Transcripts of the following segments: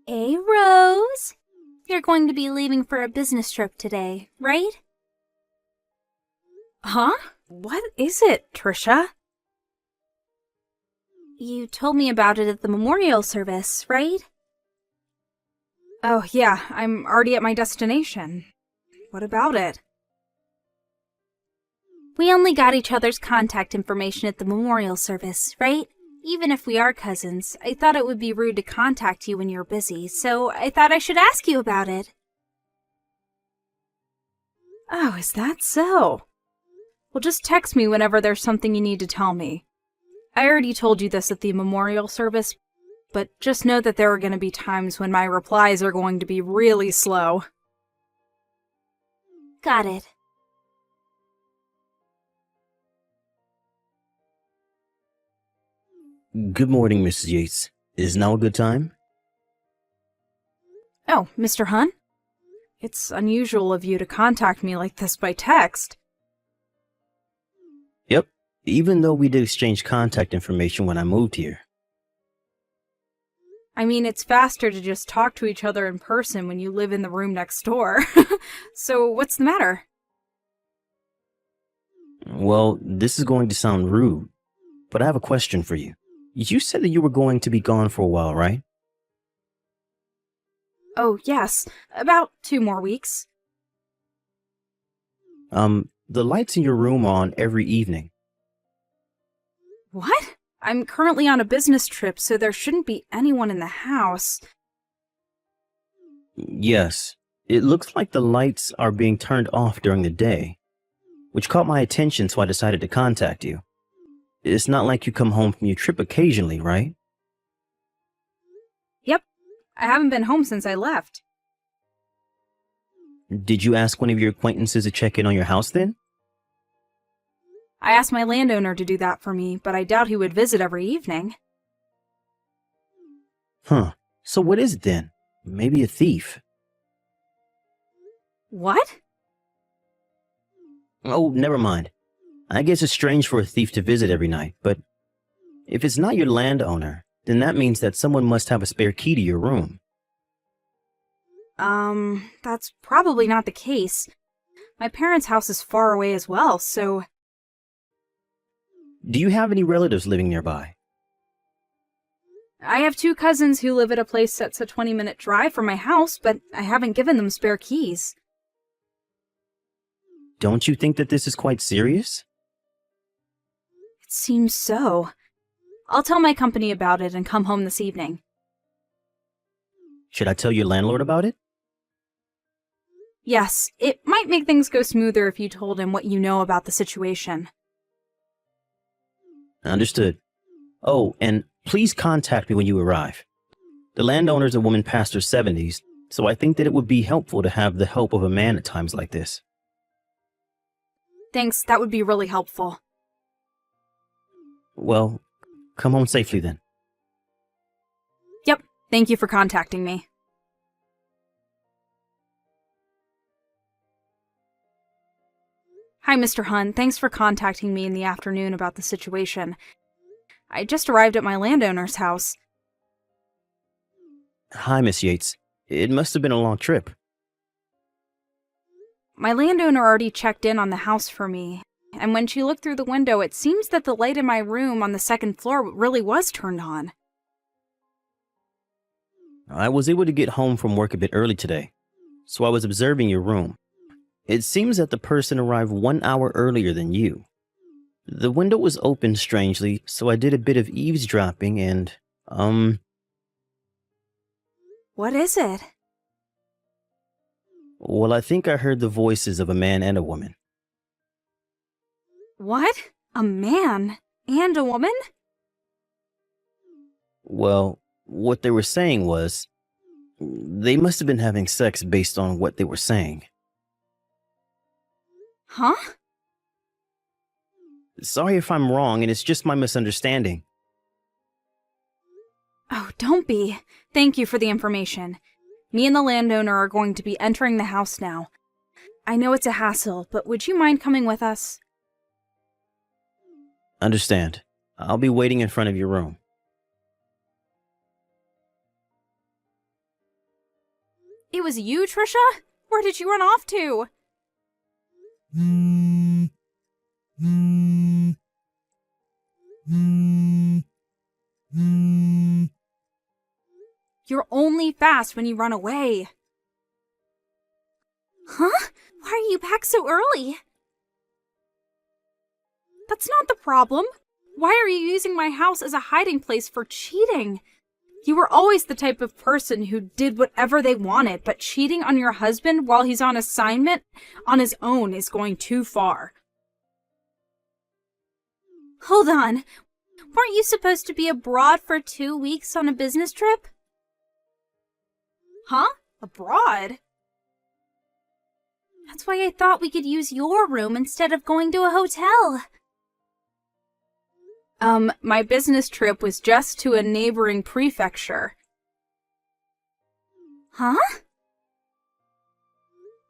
Hey, Rose. You're going to be leaving for a business trip today, right? Huh? What is it, Trisha? You told me about it at the memorial service, right? Oh, yeah, I'm already at my destination. What about it? We only got each other's contact information at the memorial service, right? Even if we are cousins, I thought it would be rude to contact you when you're busy, so I thought I should ask you about it. Oh, is that so? Well, just text me whenever there's something you need to tell me. I already told you this at the memorial service, but just know that there are going to be times when my replies are going to be really slow. Got it. Good morning, Mrs. Yates. Is now a good time? Oh, Mr. Hun? It's unusual of you to contact me like this by text. Yep, even though we did exchange contact information when I moved here. I mean, it's faster to just talk to each other in person when you live in the room next door. So, what's the matter? Well, this is going to sound rude, but I have a question for you. You said that you were going to be gone for a while, right? Oh, yes, about 2 more weeks. The lights in your room are on every evening. What? I'm currently on a business trip, so there shouldn't be anyone in the house. Yes, it looks like the lights are being turned off during the day, which caught my attention, so I decided to contact you. It's not like you come home from your trip occasionally, right? Yep, I haven't been home since I left. Did you ask one of your acquaintances to check in on your house then? I asked my landowner to do that for me, but I doubt he would visit every evening. Huh. So what is it then? Maybe a thief. What? Oh, never mind. I guess it's strange for a thief to visit every night, but if it's not your landowner, then that means that someone must have a spare key to your room. That's probably not the case. My parents' house is far away as well, so... Do you have any relatives living nearby? I have 2 cousins who live at a place that's a 20-minute drive from my house, but I haven't given them spare keys. Don't you think that this is quite serious? It seems so. I'll tell my company about it and come home this evening. Should I tell your landlord about it? Yes, it might make things go smoother if you told him what you know about the situation. Understood. Oh, and please contact me when you arrive. The landowner's a woman past her 70s, so I think that it would be helpful to have the help of a man at times like this. Thanks, that would be really helpful. Well, come home safely then. Yep, thank you for contacting me. Hi, Mr. Hun. Thanks for contacting me in the afternoon about the situation. I just arrived at my landowner's house. Hi, Miss Yates. It must have been a long trip. My landowner already checked in on the house for me, and when she looked through the window, it seems that the light in my room on the 2nd floor really was turned on. I was able to get home from work a bit early today, so I was observing your room. It seems that the person arrived 1 hour earlier than you. The window was open strangely, so I did a bit of eavesdropping and, What is it? well, I think I heard the voices of a man and a woman. What? A man? And a woman? Well, what they were saying was, they must have been having sex based on what they were saying. Huh? Sorry if I'm wrong, and it's just my misunderstanding. Oh, don't be. Thank you for the information. Me and the landowner are going to be entering the house now. I know it's a hassle, but would you mind coming with us? Understand. I'll be waiting in front of your room. It was you, Trisha? Where did you run off to? You're only fast when you run away. Huh? Why are you back so early? That's not the problem. Why are you using my house as a hiding place for cheating? You were always the type of person who did whatever they wanted, but cheating on your husband while he's on assignment on his own is going too far. Hold on. Weren't you supposed to be abroad for 2 weeks on a business trip? Huh? Abroad? That's why I thought we could use your room instead of going to a hotel. My business trip was just to a neighboring prefecture. Huh?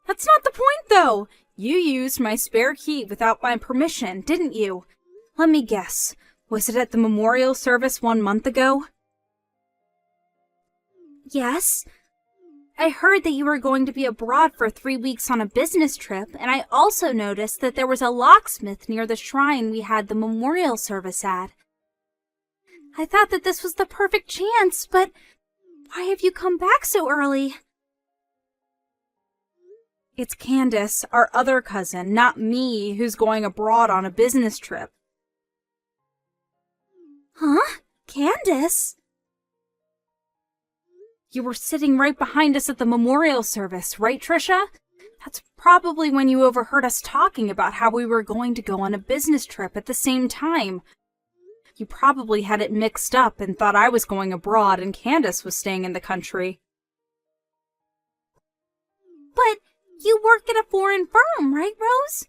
That's not the point, though. You used my spare key without my permission, didn't you? Let me guess. Was it at the memorial service 1 month ago? Yes. I heard that you were going to be abroad for 3 weeks on a business trip, and I also noticed that there was a locksmith near the shrine we had the memorial service at. I thought that this was the perfect chance, but why have you come back so early? It's Candace, our other cousin, not me, who's going abroad on a business trip. Huh? Candace? You were sitting right behind us at the memorial service, right, Trisha? That's probably when you overheard us talking about how we were going to go on a business trip at the same time. You probably had it mixed up and thought I was going abroad and Candace was staying in the country. But you work at a foreign firm, right, Rose?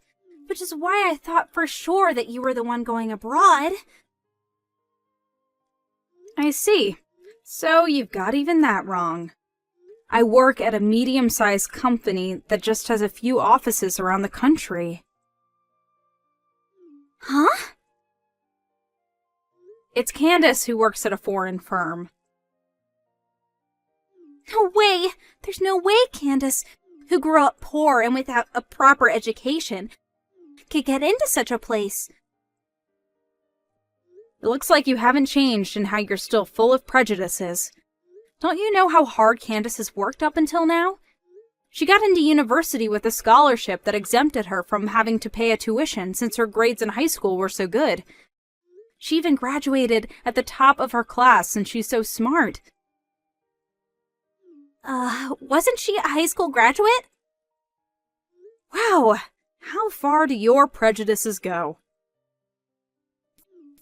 Which is why I thought for sure that you were the one going abroad. I see. So you've got even that wrong. I work at a medium-sized company that just has a few offices around the country. Huh? It's Candace who works at a foreign firm. No way! There's no way Candace, who grew up poor and without a proper education, could get into such a place. It looks like you haven't changed and how you're still full of prejudices. Don't you know how hard Candace has worked up until now? She got into university with a scholarship that exempted her from having to pay a tuition since her grades in high school were so good. She even graduated at the top of her class since she's so smart. Wasn't she a high school graduate? Wow, how far do your prejudices go?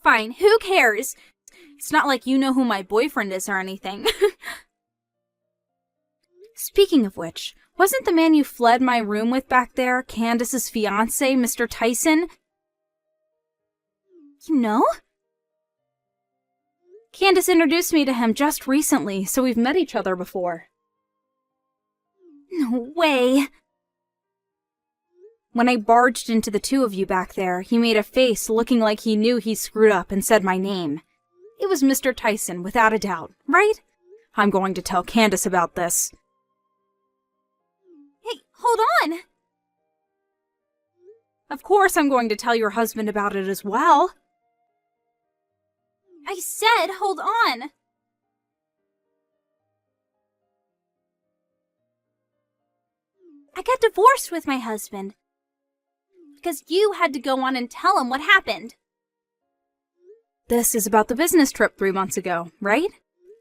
Fine, who cares? It's not like you know who my boyfriend is or anything. Speaking of which, wasn't the man you fled my room with back there Candace's fiancé, Mr. Tyson? You know? Candace introduced me to him just recently, so we've met each other before. No way. When I barged into the two of you back there, he made a face looking like he knew he screwed up and said my name. It was Mr. Tyson, without a doubt, right? I'm going to tell Candace about this. Hey, hold on! Of course I'm going to tell your husband about it as well. I said hold on! I got divorced with my husband. Because you had to go on and tell him what happened. This is about the business trip 3 months ago, right?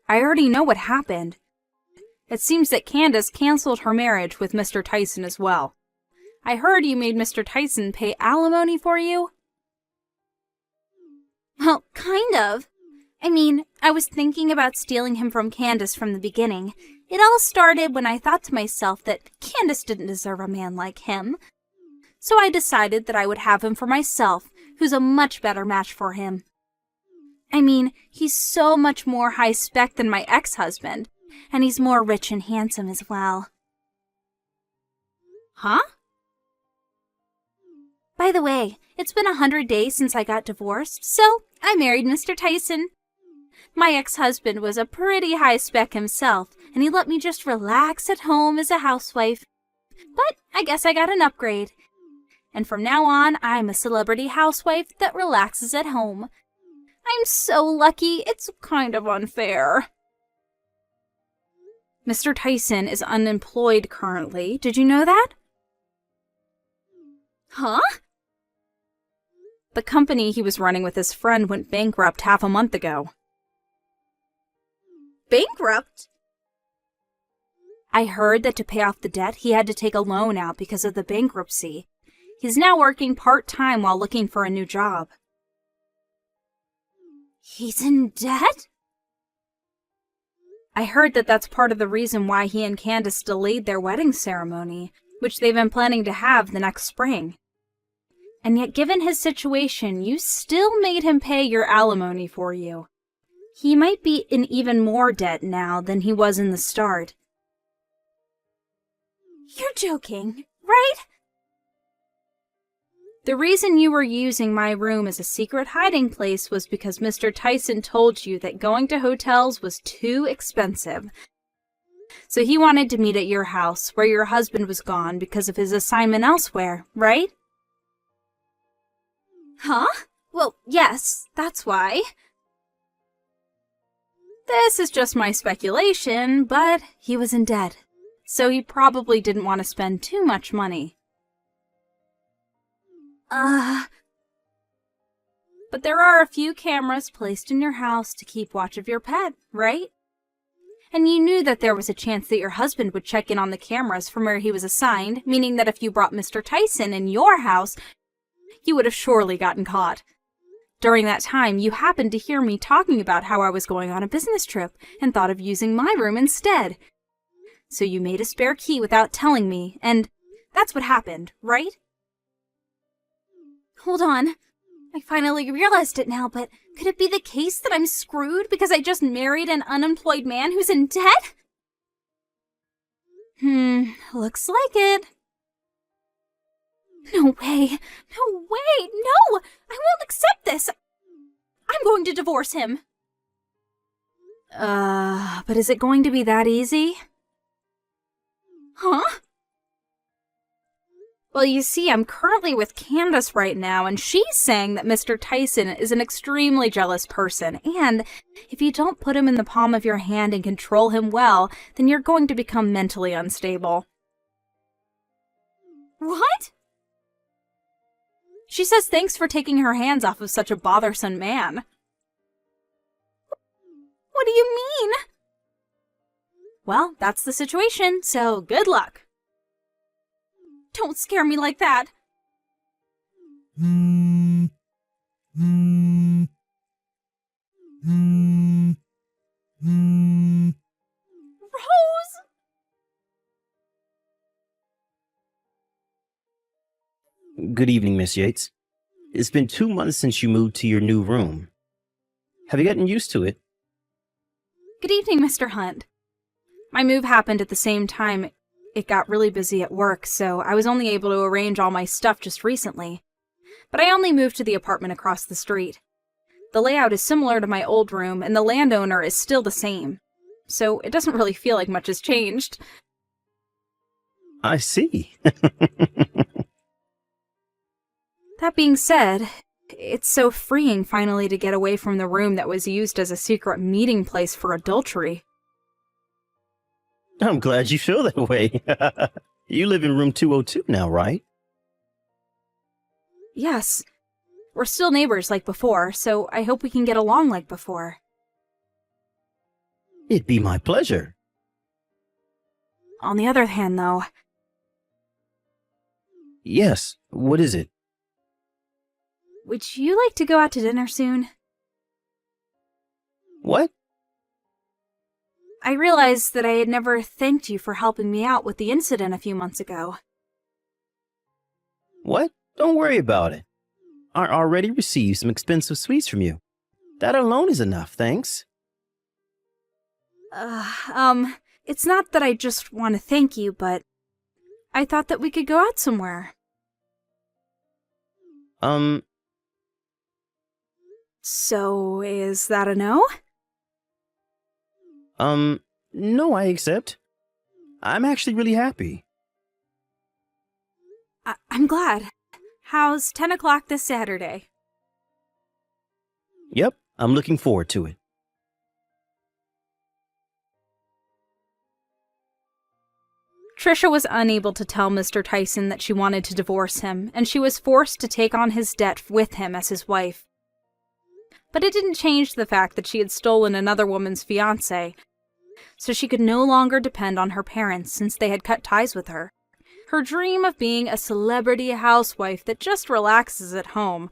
I already know what happened. It seems that Candace canceled her marriage with Mr. Tyson as well. I heard you made Mr. Tyson pay alimony for you. Well, kind of. I mean, I was thinking about stealing him from Candace from the beginning. It all started when I thought to myself that Candace didn't deserve a man like him. So I decided that I would have him for myself, who's a much better match for him. I mean, he's so much more high-spec than my ex-husband, and he's more rich and handsome as well. Huh? By the way, it's been 100 days since I got divorced, so I married Mr. Tyson. My ex-husband was a pretty high-spec himself, and he let me just relax at home as a housewife. But I guess I got an upgrade. And from now on, I'm a celebrity housewife that relaxes at home. I'm so lucky, it's kind of unfair. Mr. Tyson is unemployed currently. Did you know that? Huh? The company he was running with his friend went bankrupt half a month ago. Bankrupt? I heard that to pay off the debt, he had to take a loan out because of the bankruptcy. He's now working part-time while looking for a new job. He's in debt? I heard that that's part of the reason why he and Candace delayed their wedding ceremony, which they've been planning to have the next spring. And yet, given his situation, you still made him pay your alimony for you. He might be in even more debt now than he was in the start. You're joking, right? The reason you were using my room as a secret hiding place was because Mr. Tyson told you that going to hotels was too expensive. So he wanted to meet at your house, where your husband was gone because of his assignment elsewhere, right? Huh? Well, yes, that's why. This is just my speculation, but he was in debt, so he probably didn't want to spend too much money. But there are a few cameras placed in your house to keep watch of your pet, right? And you knew that there was a chance that your husband would check in on the cameras from where he was assigned, meaning that if you brought Mr. Tyson in your house, you would have surely gotten caught. During that time, you happened to hear me talking about how I was going on a business trip and thought of using my room instead. So you made a spare key without telling me, and that's what happened, right? Hold on. I finally realized it now, but could it be the case that I'm screwed because I just married an unemployed man who's in debt? Looks like it. No way. No way. No! I won't accept this. I'm going to divorce him. But is it going to be that easy? Huh? Well, you see, I'm currently with Candace right now, and she's saying that Mr. Tyson is an extremely jealous person, and if you don't put him in the palm of your hand and control him well, then you're going to become mentally unstable. What? She says thanks for taking her hands off of such a bothersome man. What do you mean? Well, that's the situation, so good luck. Don't scare me like that. Rose! Good evening, Miss Yates. It's been 2 months since you moved to your new room. Have you gotten used to it? Good evening, Mr. Hunt. My move happened at the same time. It got really busy at work, so I was only able to arrange all my stuff just recently. But I only moved to the apartment across the street. The layout is similar to my old room, and the landowner is still the same. So it doesn't really feel like much has changed. I see. That being said, it's so freeing finally to get away from the room that was used as a secret meeting place for adultery. I'm glad you feel that way. You live in room 202 now, right? Yes. We're still neighbors like before, so I hope we can get along like before. It'd be my pleasure. On the other hand, though... Yes, what is it? Would you like to go out to dinner soon? What? I realized that I had never thanked you for helping me out with the incident a few months ago. What? Don't worry about it. I already received some expensive sweets from you. That alone is enough, thanks. It's not that I just want to thank you, but I thought that we could go out somewhere. So, is that a no? No, I accept. I'm actually really happy. I'm glad. How's 10 o'clock this Saturday? Yep, I'm looking forward to it. Trisha was unable to tell Mr. Tyson that she wanted to divorce him, and she was forced to take on his debt with him as his wife. But it didn't change the fact that she had stolen another woman's fiancé, so she could no longer depend on her parents since they had cut ties with her. Her dream of being a celebrity housewife that just relaxes at home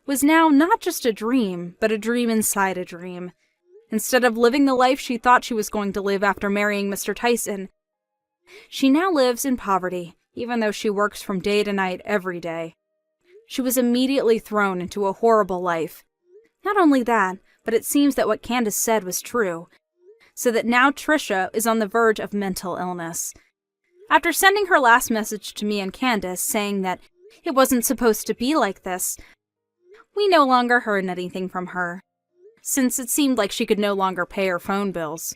was now not just a dream, but a dream inside a dream. Instead of living the life she thought she was going to live after marrying Mr. Tyson, she now lives in poverty, even though she works from day to night every day. She was immediately thrown into a horrible life. Not only that, but it seems that what Candace said was true, so that now Trisha is on the verge of mental illness. After sending her last message to me and Candace saying that it wasn't supposed to be like this, we no longer heard anything from her, since it seemed like she could no longer pay her phone bills.